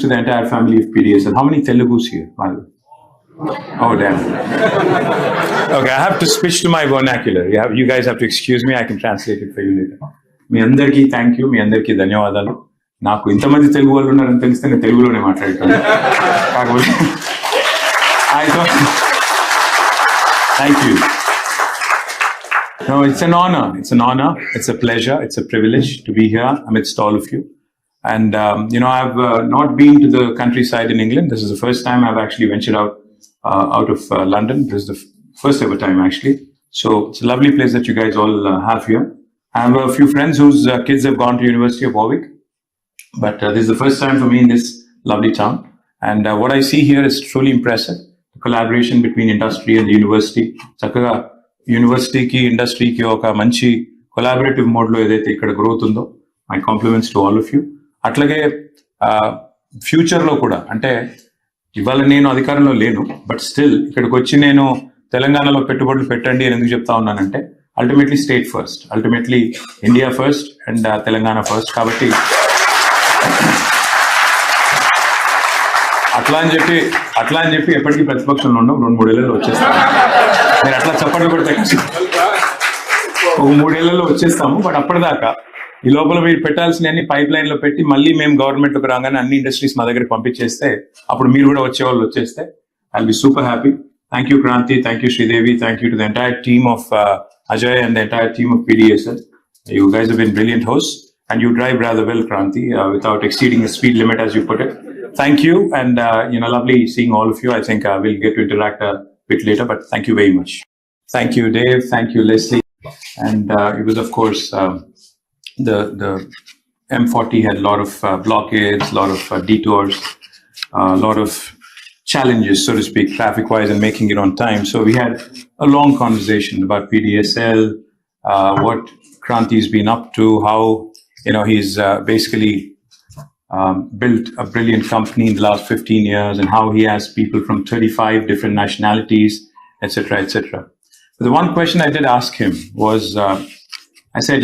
to the entire family of PDSL. How many Telugus here, by the way? Oh, damn. Okay, I have to switch to my vernacular. You guys have to excuse me. I can translate it for you later. మీ అందరికీ thank you, మీ అందరికీ ధన్యవాదాలు. నాకు ఇంతమంది తెలుగు వాళ్ళు ఉన్నారని తెలిస్తే నేను తెలుగులోనే మాట్లాడతాను. కాకపోతే thank you. No, it's an honor. It's an honor. It's a pleasure. It's a privilege to be here amidst all of you. And, I've not been to the countryside in England. This is the first time I've actually ventured out of London. This is the first ever time, actually. So it's a lovely place that you guys all have here. I have a few friends whose kids have gone to University of Warwick. But this is the first time for me in this lovely town. And what I see here is truly impressive. The collaboration between industry and the university. Chakaga university ki industry ki oka manchi collaborative mode lo edaithe ikkada growth undo. My compliments to all of you. అట్లాగే ఫ్యూచర్లో కూడా, అంటే ఇవాళ నేను అధికారంలో లేను, but still ఇక్కడికి వచ్చి నేను తెలంగాణలో పెట్టుబడులు పెట్టండి అని ఎందుకు చెప్తా ఉన్నానంటే, ultimately state first, ultimately India first and Telangana first. కాబట్టి అట్లా అని చెప్పి ఎప్పటికీ ప్రతిపక్షంలో ఉండవు. 2-3 ఏళ్ళలో వచ్చేస్తాము. నేను అట్లా చప్పట్లు కొడితే ఒక 3 ఏళ్లలో వచ్చేస్తాము. బట్ అప్పటిదాకా ఈ లోపల మీరు పెట్టాల్సిన అన్ని పైప్ లైన్ లో పెట్టి మళ్ళీ మేము గవర్నమెంట్ లోకి రాగానే అన్ని ఇండస్ట్రీస్ మా దగ్గరికి పంపించేస్తే అప్పుడు మీరు కూడా వచ్చేవాళ్ళు వచ్చేస్తే I will be super happy. Thank you Kranti, thank you Sridevi, thank you to the entire team of Ajay and the entire team of PDSL. You guys have been brilliant hosts and you drive rather well, Kranti, without exceeding the speed limit as you put it. Thank you, and lovely seeing all of you. I think we'll get to interact a bit later, but thank you very much. Thank you, Dave. Thank you, Leslie. And it was, of course, the M40 had a lot of blockades, a lot of detours, a lot of challenges, so to speak, traffic-wise, and making it on time. So we had a long conversation about PDSL, what Kranti's been up to, how he's basically built a brilliant company in the last 15 years, and how he has people from 35 different nationalities, etc., etc. But the one question I did ask him was, I said,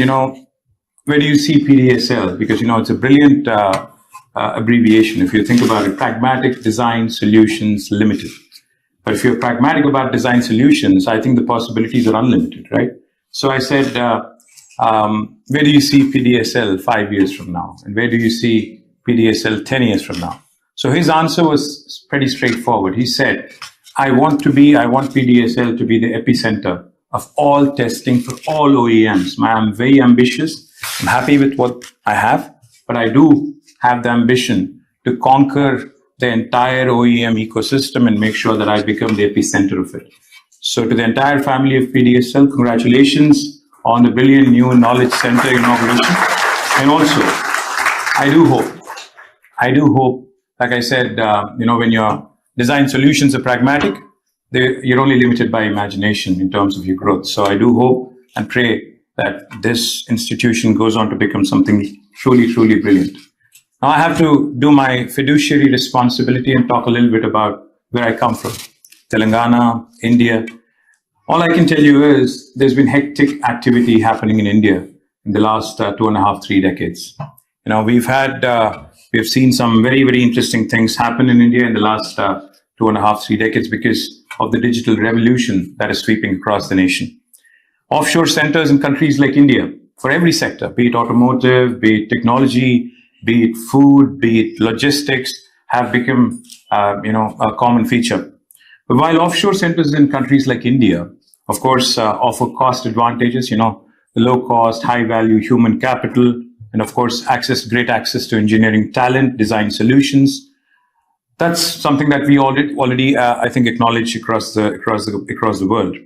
where do you see PDSL? Because, it's a brilliant abbreviation. If you think about it, Pragmatic Design Solutions Limited. But if you're pragmatic about design solutions, I think the possibilities are unlimited, right? So I said, where do you see PDSL 5 years from now? And where do you see PDSL 10 years from now? So his answer was pretty straightforward. He said, I want PDSL to be the epicenter of all testing for all OEMs. I'm very ambitious. I'm happy with what I have, but I do have the ambition to conquer the entire OEM ecosystem and make sure that I become the epicenter of it. So to the entire family of PDSL, congratulations on the brilliant new Knowledge Center inauguration. And also, I do hope, like I said, when your design solutions are pragmatic, you're only limited by imagination in terms of your growth. So I do hope and pray that this institution goes on to become something truly, truly brilliant. Now I have to do my fiduciary responsibility and talk a little bit about where I come from. Telangana, India. All I can tell you is there's been hectic activity happening in India in the last 2.5-3 decades. We've seen some very, very interesting things happen in India in the last 2.5-3 decades because of the digital revolution that is sweeping across the nation. Offshore centers in countries like India for every sector, be it automotive, be it technology, be it food, be it logistics, have become, a common feature. But while offshore centers in countries like India, of course, offer cost advantages, the low cost, high value human capital, and of course, great access to engineering talent, design solutions. That's something that we already I think, acknowledge across the world.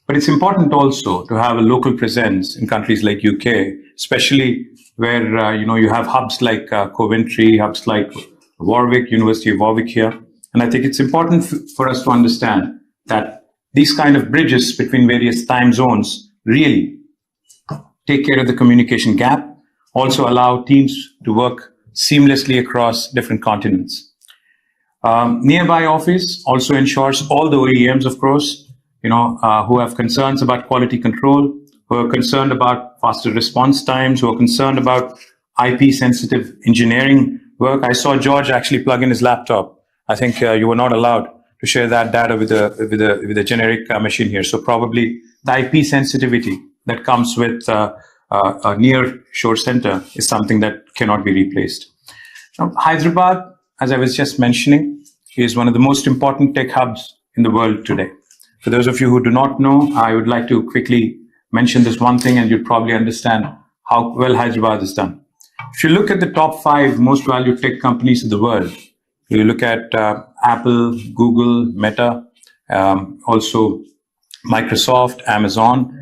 But it's important also to have a local presence in countries like UK, especially where, you have hubs like Coventry, hubs like Warwick, University of Warwick here. And I think it's important for us to understand that these kind of bridges between various time zones really take care of the communication gap, also allow teams to work seamlessly across different continents. Nearby office also ensures all the OEMs, of course, who have concerns about quality control, who are concerned about faster response times, who are concerned about IP-sensitive engineering work. I saw George actually plug in his laptop. I think you were not allowed to share that data with a generic machine here. So probably the IP sensitivity that comes with a near shore center is something that cannot be replaced. Now, Hyderabad, as I was just mentioning, is one of the most important tech hubs in the world today. For those of you who do not know, I would like to quickly mention this one thing, and you'll probably understand how well Hyderabad is done. If you look at the top 5 most valued tech companies in the world, you look at Apple, Google, Meta, also Microsoft, Amazon,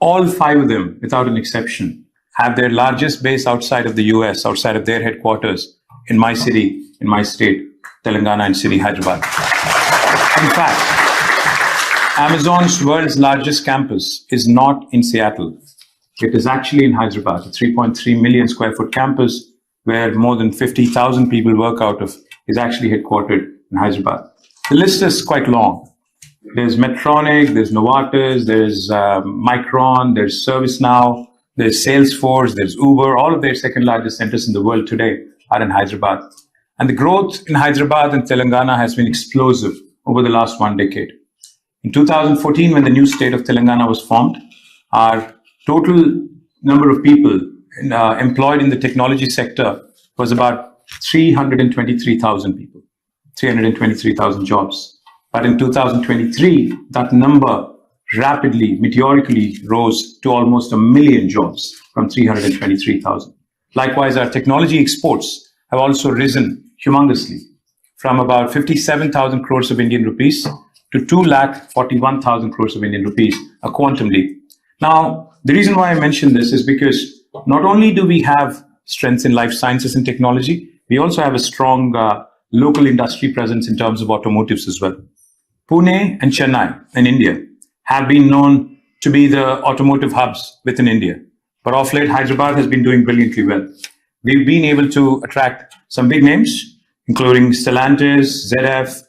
all 5 of them, without an exception, have their largest base outside of the US, outside of their headquarters, in my city, in my state, Telangana and city, Hyderabad. In fact, Amazon's world's largest campus is not in Seattle. It is actually in Hyderabad, a 3.3 million square foot campus where more than 50,000 people work out of, is actually headquartered in Hyderabad. The list is quite long. There's Medtronic, there's Novartis, there's Micron, there's ServiceNow, there's Salesforce, there's Uber. All of their second largest centers in the world today are in Hyderabad. And the growth in Hyderabad and Telangana has been explosive over the last 1 decade. In 2014, when the new state of Telangana was formed, our total number of people employed in the technology sector was about 323,000 people, 323,000 jobs. But in 2023, that number rapidly, meteorically rose to almost 1 million jobs from 323,000. Likewise, our technology exports have also risen humongously from about 57,000 crores of Indian rupees to 2,41,000 crores of Indian rupees, a quantum leap. Now, the reason why I mention this is because not only do we have strengths in life sciences and technology, we also have a strong local industry presence in terms of automotives as well. Pune and Chennai in India have been known to be the automotive hubs within India. But of late, Hyderabad has been doing brilliantly well. We've been able to attract some big names, including Stellantis, ZF,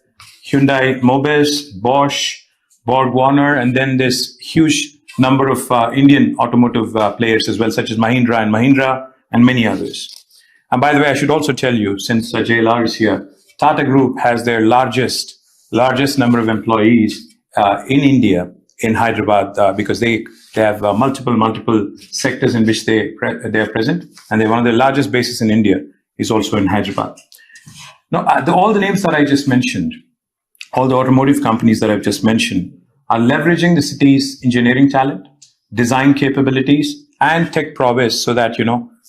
Hyundai Mobis, Bosch, Borg Warner, and then this huge number of Indian automotive players as well, such as Mahindra and many others. And by the way, I should also tell you, since JLR is here, Tata Group has their largest number of employees in India, in Hyderabad, because they have multiple sectors in which they are present, and they're one of the largest bases in India is also in Hyderabad. Now, all the names that I just mentioned, all the automotive companies that I've just mentioned, are leveraging the city's engineering talent, design capabilities, and tech prowess so that,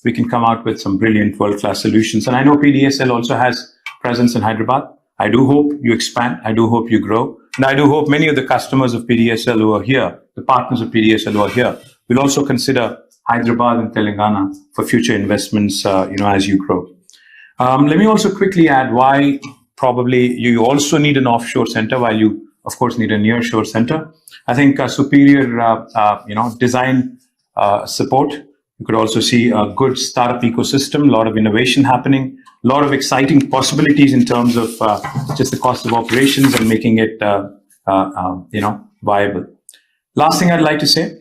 we can come out with some brilliant world-class solutions. And I know PDSL also has presence in Hyderabad. I do hope you expand. I do hope you grow. And I do hope many of the customers of PDSL who are here, the partners of PDSL who are here, will also consider Hyderabad and Telangana for future investments, as you grow. Let me also quickly add why probably you also need an offshore center while you, of course, need a nearshore center. I think superior, design support. You could also see a good startup ecosystem, a lot of innovation happening, a lot of exciting possibilities in terms of just the cost of operations and making it, viable. Last thing I'd like to say,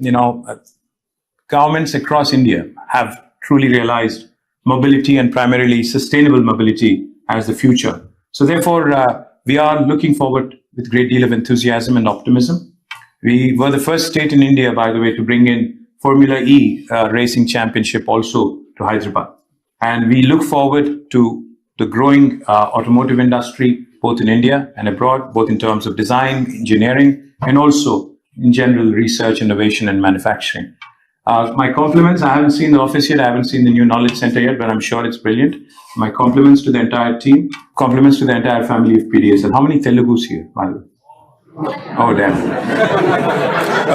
governments across India have truly realized mobility and primarily sustainable mobility as the future. So therefore, we are looking forward with a great deal of enthusiasm and optimism. We were the first state in India, by the way, to bring in Formula E racing championship also to Hyderabad. And we look forward to the growing automotive industry, both in India and abroad, both in terms of design, engineering, and also in general research, innovation, and manufacturing. My compliments. I haven't seen the office yet. I haven't seen the new knowledge center yet, but I'm sure it's brilliant. My compliments to the entire team. Compliments to the entire family of PDSL. How many Telugus here, by the way? Oh, damn.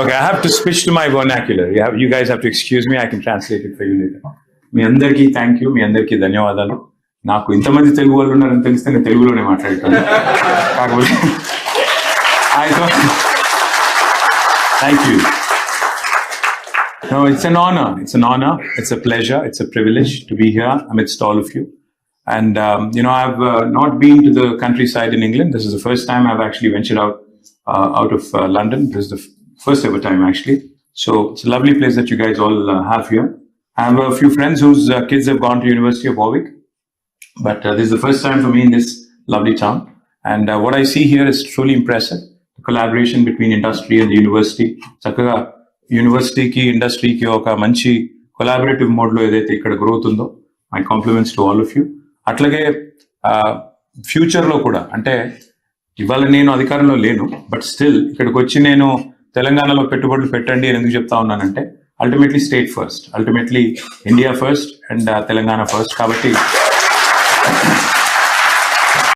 Okay, I have to switch to my vernacular. You guys have to excuse me. I can translate it for you later. మీ అందరికీ thank you, మీ అందరికీ ధన్యవాదాలు. నాకు ఇంతమంది తెలుగు వాళ్ళు ఉన్నారని తెలిస్తే నేను తెలుగులోనే మాట్లాడతాను. కాకపోతే thank you. No, it's an honor. It's an honor. It's a pleasure. It's a privilege to be here amidst all of you. And, I've not been to the countryside in England. This is the first time I've actually ventured out of London. This is the first ever time, actually. So it's a lovely place that you guys all have here. I have a few friends whose kids have gone to University of Warwick. But this is the first time for me in this lovely town. And what I see here is truly impressive. The collaboration between industry and the university. Chakaga university ki industry ki oka manchi collaborative mode lo edaithe ikkada growth undo. My compliments to all of you. Atlage future లో కూడా అంటే ఇవాళ నేను అధికారంలో లేను, but still ఇక్కడికి వచ్చి నేను తెలంగాణలో పెట్టుబడులు పెట్టండి అని ఎందుకు చెప్తా ఉన్నానంటే ultimately state first, ultimately India first and Telangana first. కాబట్టి